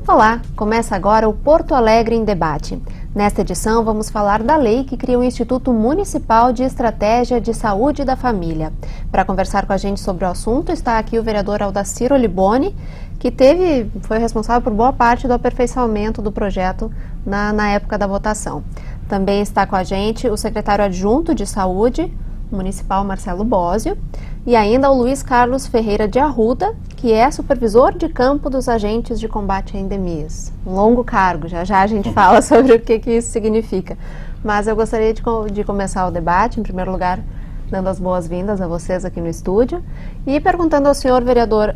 Olá, começa agora o Porto Alegre em Debate. Nesta edição vamos falar da lei que cria o Instituto Municipal de Estratégia de Saúde da Família. Para conversar com a gente sobre o assunto está aqui o vereador Aldaciro Liboni, que foi responsável por boa parte do aperfeiçoamento do projeto na época da votação. Também está com a gente o secretário adjunto de Saúde Municipal, Marcelo Bósio, e ainda o Luiz Carlos Ferreira de Arruda, que é supervisor de campo dos agentes de combate a endemias. Um longo cargo, já a gente fala sobre o que isso significa. Mas eu gostaria de começar o debate, em primeiro lugar, dando as boas-vindas a vocês aqui no estúdio e perguntando ao senhor vereador,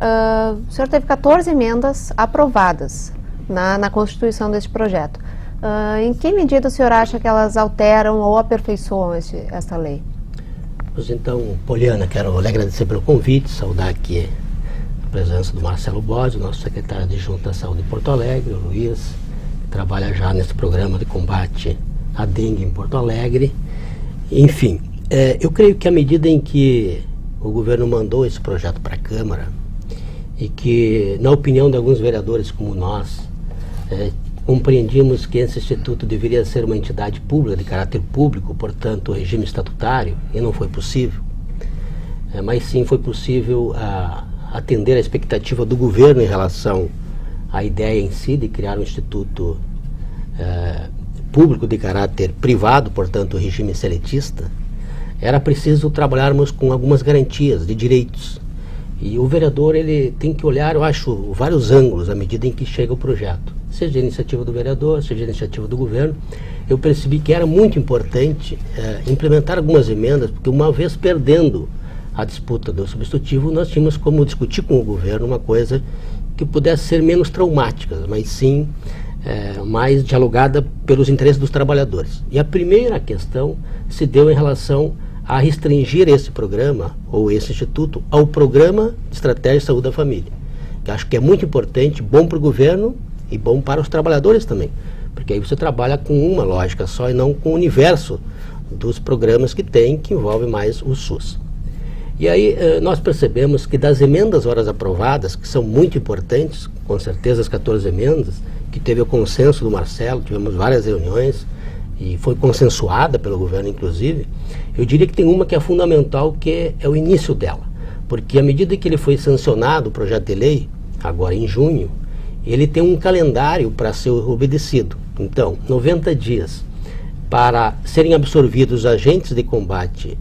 o senhor teve 14 emendas aprovadas na constituição deste projeto. Em que medida o senhor acha que elas alteram ou aperfeiçoam essa lei? Pois então, Poliana, quero lhe agradecer pelo convite, saudar aqui a presença do Marcelo Bósio, nosso secretário adjunto da Saúde de Porto Alegre, o Luiz, que trabalha já nesse programa de combate à dengue em Porto Alegre. Enfim, eu creio que à medida em que o governo mandou esse projeto para a Câmara e que, na opinião de alguns vereadores como nós, compreendíamos que esse instituto deveria ser uma entidade pública, de caráter público, portanto, regime estatutário, e não foi possível. Mas sim foi possível atender a expectativa do governo em relação à ideia em si de criar um instituto público de caráter privado, portanto, regime seletista. Era preciso trabalharmos com algumas garantias de direitos. E o vereador ele tem que olhar, eu acho, vários ângulos à medida em que chega o projeto. Seja a iniciativa do vereador, seja a iniciativa do governo. Eu percebi que era muito importante implementar algumas emendas, porque uma vez perdendo a disputa do substitutivo, nós tínhamos como discutir com o governo uma coisa que pudesse ser menos traumática, mas sim mais dialogada pelos interesses dos trabalhadores. E a primeira questão se deu em relação a restringir esse programa, ou esse instituto, ao Programa de Estratégia de Saúde da Família. Que acho que é muito importante, bom para o governo e bom para os trabalhadores também. Porque aí você trabalha com uma lógica só e não com o universo dos programas que tem, que envolve mais o SUS. E aí nós percebemos que das emendas horas aprovadas, que são muito importantes, com certeza as 14 emendas, que teve o consenso do Marcelo, tivemos várias reuniões, e foi consensuada pelo governo, inclusive, eu diria que tem uma que é fundamental, que é o início dela. Porque à medida que ele foi sancionado, o projeto de lei, agora em junho, ele tem um calendário para ser obedecido. Então, 90 dias para serem absorvidos os agentes de combate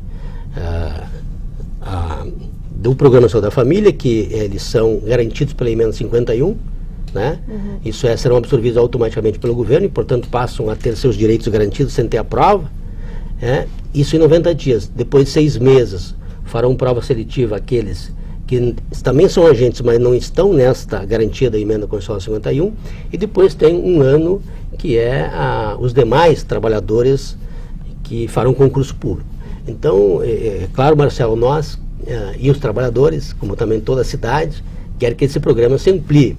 do Programa Saúde da Família, que eles são garantidos pela emenda 51, né? Isso serão absorvidos automaticamente pelo governo e, portanto, passam a ter seus direitos garantidos sem ter a prova. Isso em 90 dias. Depois de 6 meses, farão prova seletiva aqueles que também são agentes, mas não estão nesta garantia da emenda constitucional 51. E depois tem um ano, que é os demais trabalhadores que farão concurso público. Então, claro, Marcelo, nós e os trabalhadores, como também toda a cidade, querem que esse programa se amplie.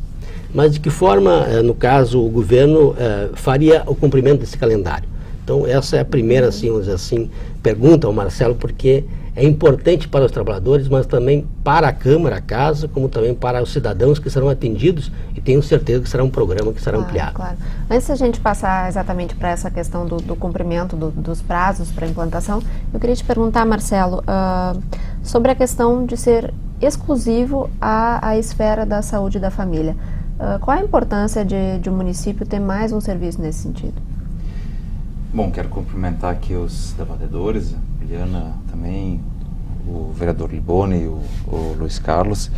Mas de que forma, no caso, o governo faria o cumprimento desse calendário? Então, essa é a primeira, assim, vamos dizer assim, pergunta ao Marcelo, porque é importante para os trabalhadores, mas também para a Câmara, a Casa, como também para os cidadãos que serão atendidos, e tenho certeza que será um programa que será ampliado. Claro. Antes da gente passar exatamente para essa questão do cumprimento dos prazos para a implantação, eu queria te perguntar, Marcelo, sobre a questão de ser exclusivo à esfera da saúde da família. Qual a importância de um município ter mais um serviço nesse sentido? Bom, quero cumprimentar aqui os debatedores, a Eliana também, o vereador Liboni e o Luiz Carlos.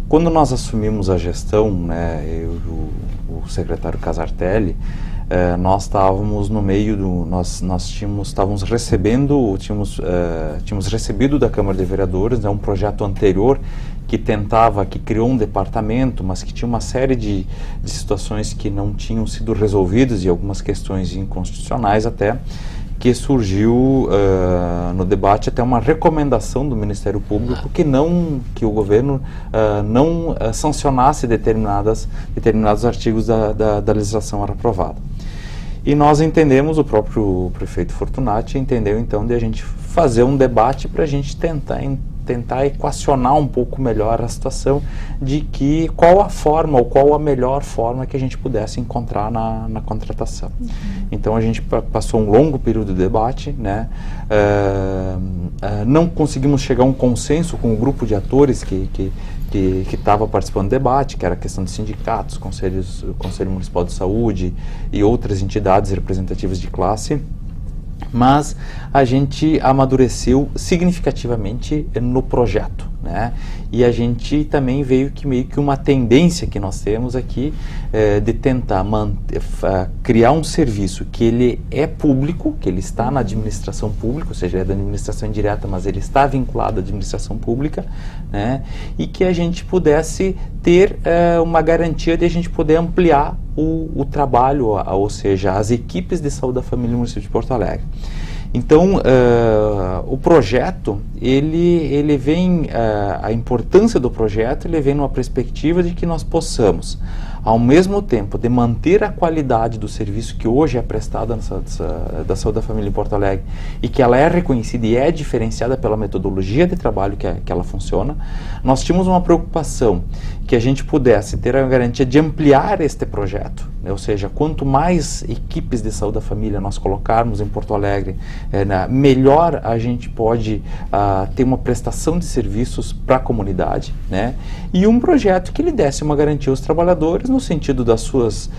Quando nós assumimos a gestão, né, eu e o secretário Casartelli, nós estávamos no meio do... Estávamos recebendo, tínhamos recebido da Câmara de Vereadores, né, um projeto anterior que criou um departamento, mas que tinha uma série de situações que não tinham sido resolvidas e algumas questões inconstitucionais até, que surgiu no debate até uma recomendação do Ministério Público que o governo não sancionasse determinados artigos da legislação aprovada. E nós entendemos, o próprio prefeito Fortunati entendeu então de a gente fazer um debate para a gente tentar equacionar um pouco melhor a situação de que qual a forma ou qual a melhor forma que a gente pudesse encontrar na contratação. Então a gente passou um longo período de debate, né? Não conseguimos chegar a um consenso com o grupo de atores que estava participando do debate, que era a questão de sindicatos, Conselho Municipal de Saúde e outras entidades representativas de classe, mas a gente amadureceu significativamente no projeto, né? E a gente também veio que meio que uma tendência que nós temos aqui de tentar criar um serviço que ele é público, que ele está na administração pública, ou seja, é da administração indireta, mas ele está vinculado à administração pública, né? E que a gente pudesse ter uma garantia de a gente poder ampliar o trabalho, ou seja, as equipes de saúde da família no município de Porto Alegre. Então, o projeto, ele vem, a importância do projeto, ele vem numa perspectiva de que nós possamos, ao mesmo tempo de manter a qualidade do serviço que hoje é prestado da saúde da família em Porto Alegre e que ela é reconhecida e é diferenciada pela metodologia de trabalho que ela funciona, nós tínhamos uma preocupação que a gente pudesse ter a garantia de ampliar este projeto, né? Ou seja, quanto mais equipes de saúde da família nós colocarmos em Porto Alegre, melhor a gente pode ter uma prestação de serviços para a comunidade, né? E um projeto que lhe desse uma garantia aos trabalhadores no sentido das suas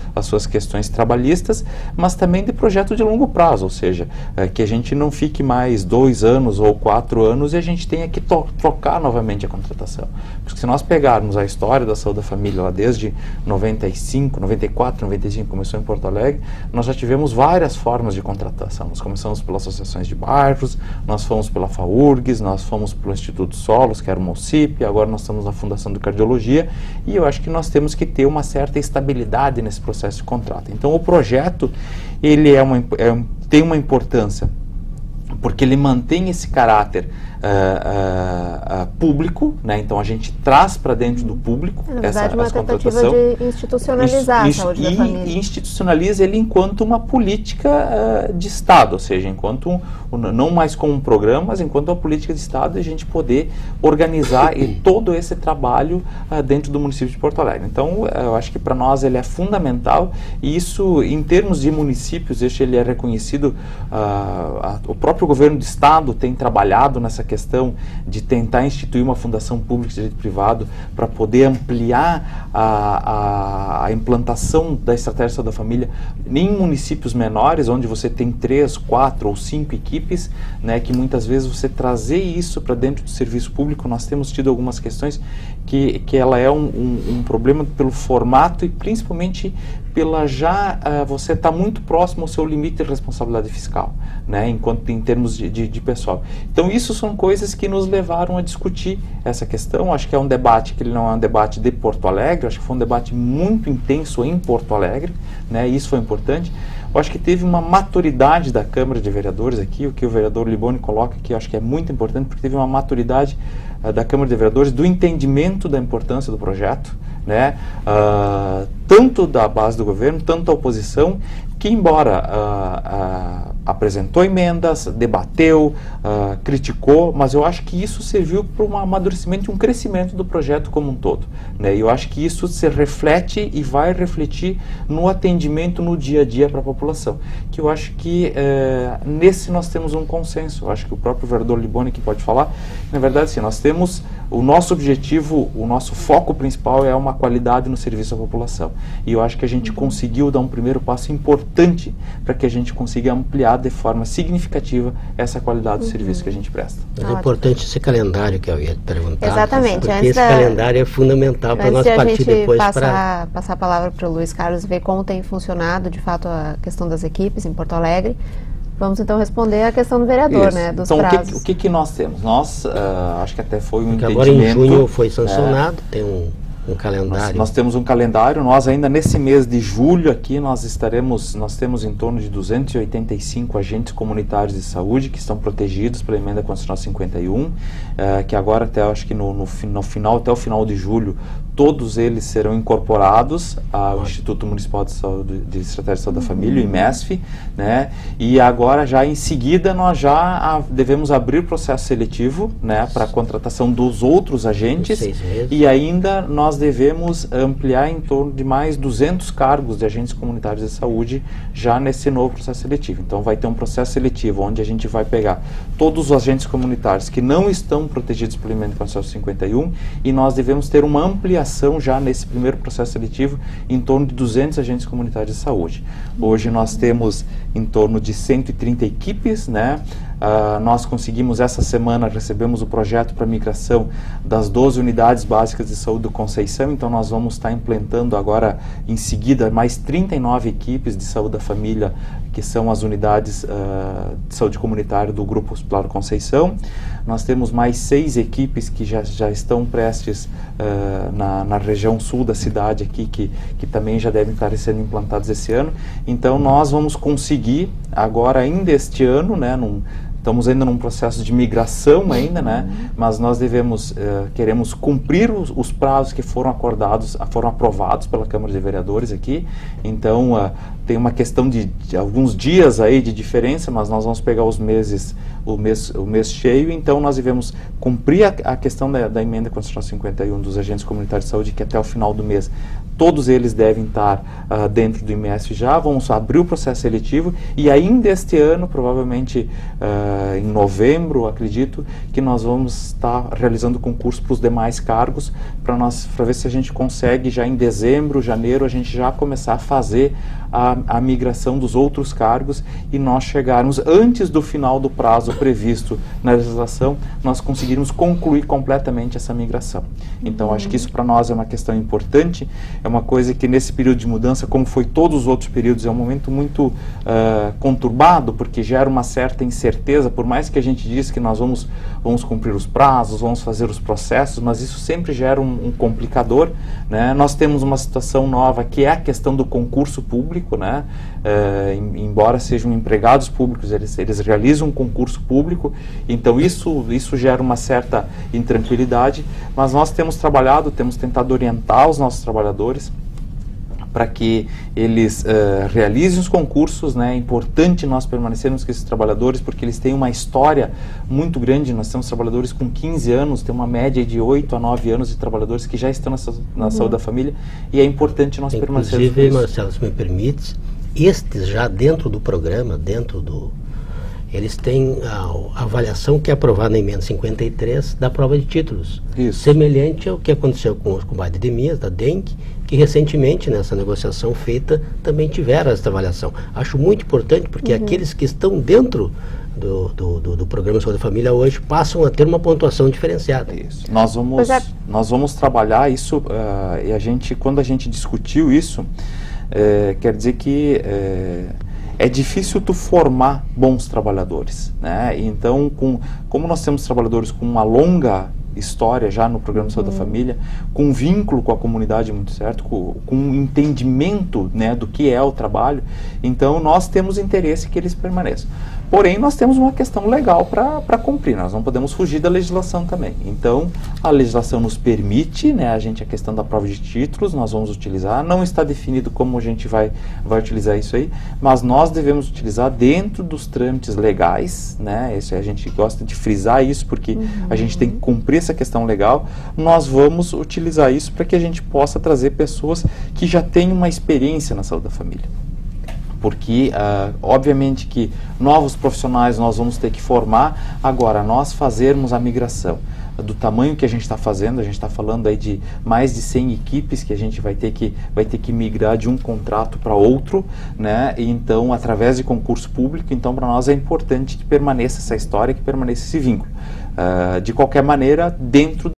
questões trabalhistas, mas também de projeto de longo prazo, ou seja, que a gente não fique mais 2 anos ou 4 anos e a gente tenha que trocar novamente a contratação. Porque se nós pegarmos a história da saúde da família lá desde 95, 94, 95, começou em Porto Alegre, nós já tivemos várias formas de contratação. Nós começamos pelas associações de bairros, nós fomos pela FAURGS, nós fomos pelo Instituto Solos, que era uma OCIP, agora nós estamos na Fundação de Cardiologia, e eu acho que nós temos que ter uma certa estabilidade nesse processo de contrato. Então o projeto, ele tem uma importância, porque ele mantém esse caráter público, né? Então a gente traz para dentro do público essa contratação. De institucionalizar a saúde da família. E institucionaliza ele enquanto uma política de Estado, ou seja, enquanto não mais como um programa, mas enquanto uma política de Estado, a gente poder organizar todo esse trabalho dentro do município de Porto Alegre. Então eu acho que para nós ele é fundamental, e isso em termos de municípios, ele é reconhecido, o próprio governo do Estado tem trabalhado nessa questão de tentar instituir uma fundação pública de direito privado para poder ampliar a implantação da estratégia de saúde da família em municípios menores, onde você tem 3, 4 ou 5 equipes, né, que muitas vezes você trazer isso para dentro do serviço público. Nós temos tido algumas questões que ela é um problema pelo formato e principalmente pela você está muito próximo ao seu limite de responsabilidade fiscal, né, enquanto em termos de pessoal. Então isso são coisas que nos levaram a discutir essa questão. Acho que é um debate que ele não é um debate de Porto Alegre, acho que foi um debate muito intenso em Porto Alegre, né, isso foi importante. Eu acho que teve uma maturidade da Câmara de Vereadores aqui, o que o vereador Liboni coloca aqui, eu acho que é muito importante, porque teve uma maturidade da Câmara de Vereadores do entendimento da importância do projeto, né, tanto da base do governo, tanto da oposição, que embora apresentou emendas, debateu, criticou, mas eu acho que isso serviu para um amadurecimento e um crescimento do projeto como um todo, né? E eu acho que isso se reflete e vai refletir no atendimento no dia a dia para a população, que eu acho que nesse nós temos um consenso. Eu acho que o próprio vereador Liboni que pode falar, na verdade, sim, nós temos o nosso objetivo, o nosso foco principal é uma qualidade no serviço à população, e eu acho que a gente conseguiu dar um primeiro passo importante para que a gente consiga ampliar de forma significativa essa qualidade do serviço que a gente presta. Mas é importante esse calendário que eu ia te perguntar. Exatamente. Porque esse calendário é fundamental para nós partir depois para... passar a palavra para o Luiz Carlos e ver como tem funcionado, de fato, a questão das equipes em Porto Alegre. Vamos então responder a questão do vereador, né, dos prazos. Então, o que nós temos? Nós, acho que até foi um entendimento... Agora em junho foi sancionado, tem Um calendário. Nós temos um calendário, nós ainda nesse mês de julho aqui, nós temos em torno de 285 agentes comunitários de saúde que estão protegidos pela Emenda Constitucional 51, que agora até, acho que até o final de julho, todos eles serão incorporados ao Instituto Municipal de Saúde, de Estratégia de Saúde da Família, o IMESF, né? E agora já em seguida nós já devemos abrir processo seletivo, né, para a contratação dos outros agentes, e ainda nós devemos ampliar em torno de mais 200 cargos de agentes comunitários de saúde já nesse novo processo seletivo. Então vai ter um processo seletivo onde a gente vai pegar todos os agentes comunitários que não estão protegidos pelo Emenda Constitucional 51 e nós devemos ter uma ampliação já nesse primeiro processo seletivo em torno de 200 agentes comunitários de saúde. Hoje nós temos em torno de 130 equipes, né? Nós conseguimos essa semana, recebemos o projeto para migração das 12 unidades básicas de saúde do Conceição, então nós vamos estar implantando agora em seguida mais 39 equipes de saúde da família, que são as unidades de saúde comunitária do Grupo Hospitalar Conceição. Nós temos mais 6 equipes que já estão prestes na região sul da cidade aqui, que também já devem estar sendo implantadas esse ano. Então nós vamos conseguir agora ainda este ano, né, estamos ainda num processo de migração ainda, né? Mas nós queremos cumprir os prazos que foram aprovados pela Câmara de Vereadores aqui. Então, tem uma questão de alguns dias aí de diferença, mas nós vamos pegar o mês cheio. Então, nós devemos cumprir a questão da Emenda Constitucional 51 dos agentes comunitários de saúde, que até o final do mês todos eles devem estar dentro do IMESF já. Vamos abrir o processo seletivo e ainda este ano, provavelmente em novembro, acredito, que nós vamos estar realizando concurso para os demais cargos, para ver se a gente consegue já em dezembro, janeiro, a gente já começar a fazer a migração dos outros cargos e nós chegarmos antes do final do prazo previsto na legislação, nós conseguirmos concluir completamente essa migração. Então, acho que isso para nós é uma questão importante, é uma coisa que nesse período de mudança, como foi todos os outros períodos, é um momento muito conturbado, porque gera uma certa incerteza, por mais que a gente diz que nós vamos cumprir os prazos, vamos fazer os processos, mas isso sempre gera um complicador, né? Nós temos uma situação nova que é a questão do concurso público, né? Embora sejam empregados públicos, eles realizam um concurso público, então isso gera uma certa intranquilidade, mas nós temos tentado orientar os nossos trabalhadores para que eles realizem os concursos, né? É importante nós permanecermos com esses trabalhadores, porque eles têm uma história muito grande. Nós temos trabalhadores com 15 anos, tem uma média de 8 a 9 anos de trabalhadores que já estão na saúde da família, e é importante nós permanecermos com isso. Inclusive, Marcelo, se me permite, estes já dentro do programa, eles têm a avaliação que é aprovada na Emenda 53 da prova de títulos. Isso. Semelhante ao que aconteceu com os combates de EMIAS, da dengue, que recentemente, nessa negociação feita, também tiveram essa avaliação. Acho muito importante, porque aqueles que estão dentro do Programa Saúde da Família hoje passam a ter uma pontuação diferenciada. Isso. Nós vamos trabalhar isso, e quando a gente discutiu isso, quer dizer que é difícil tu formar bons trabalhadores, né? Então, como nós temos trabalhadores com uma longa história já no Programa de Saúde da Família, com vínculo com a comunidade muito certo, com um entendimento, né, do que é o trabalho, então nós temos interesse que eles permaneçam. Porém, nós temos uma questão legal para cumprir, nós não podemos fugir da legislação também. Então, a legislação nos permite, né, a questão da prova de títulos, nós vamos utilizar, não está definido como a gente vai utilizar isso aí, mas nós devemos utilizar dentro dos trâmites legais, né, a gente gosta de frisar isso, porque a gente tem que cumprir essa questão legal, nós vamos utilizar isso para que a gente possa trazer pessoas que já têm uma experiência na saúde da família. Porque, obviamente que novos profissionais nós vamos ter que formar, agora nós fazermos a migração do tamanho que a gente está fazendo, a gente está falando aí de mais de 100 equipes que a gente vai ter que migrar de um contrato para outro, né? E então, através de concurso público, então para nós é importante que permaneça essa história, que permaneça esse vínculo. De qualquer maneira, dentro